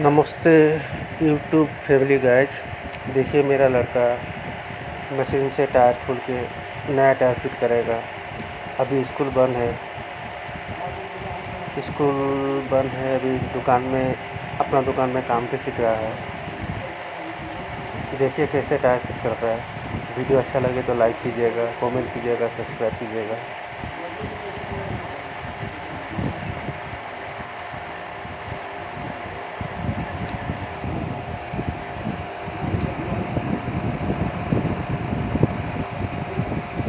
नमस्ते YouTube family guys. देखिए मेरा लड़का मशीन से टायर खोल के नया टायर फिट करेगा। अभी स्कूल बंद है, अभी दुकान में अपना दुकान में काम पे सीख रहा है। देखिए कैसे टायर फिट करता है। वीडियो अच्छा लगे तो लाइक कीजिएगा, कमेंट कीजिएगा, सब्सक्राइब कीजिएगा।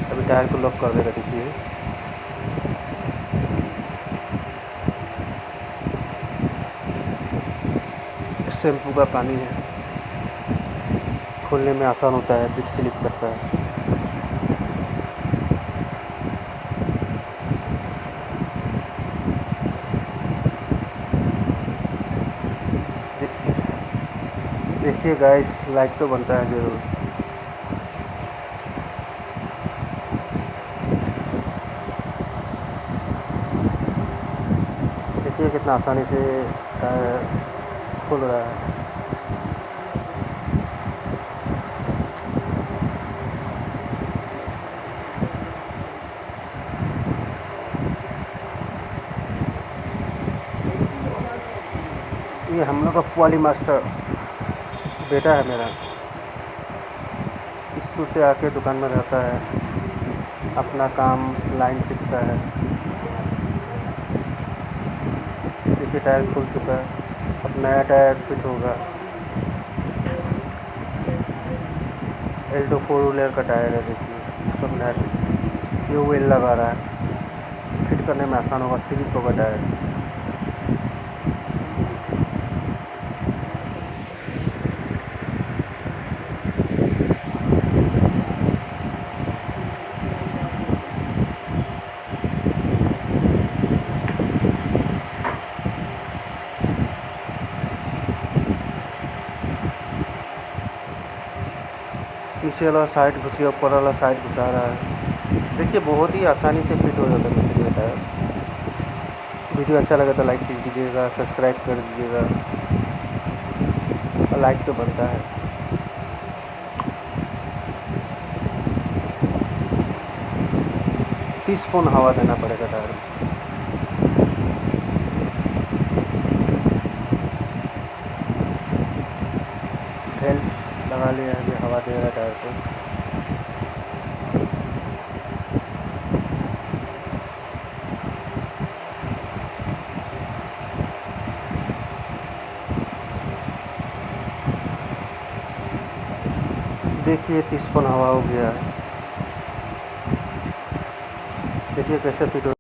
अभी टायर को लॉक कर देगा। देखिए शैम्पू का पानी है, खोलने में आसान होता है, बिट स्लिप करता है। देखिए गाइस, लाइक तो बनता है ज़रूर। देखिए कितना आसानी से टायर खुल रहा है। ये हम लोग का पॉली मास्टर बेटा है मेरा। स्कूल से आके दुकान में रहता है, अपना काम लाइन सीखता है। देखिए टायर खुल चुका है, अब नया टायर फिट होगा। एल्टो 4 व्हीलर का टायर है। देखिए इसका टायर ये व्हील लगा रहा है, फिट करने में आसान होगा, स्लिप होगा टायर। पीछे वाला साइड घुस गया, ऊपर वाला साइड घुसा रहा है। देखिए बहुत ही आसानी से फिट हो जाता है मशीन में टायर। वीडियो अच्छा लगा तो लाइक कीजिएगा, सब्सक्राइब कर दीजिएगा, और लाइक तो बनता है। 30 पौंड हवा देना पड़ेगा टायर में। ढेल लगा लिया है, ये हवा देगा टायर को। देखिए 30 पौंड हवा हो गया है। देखिए कैसे फिट हो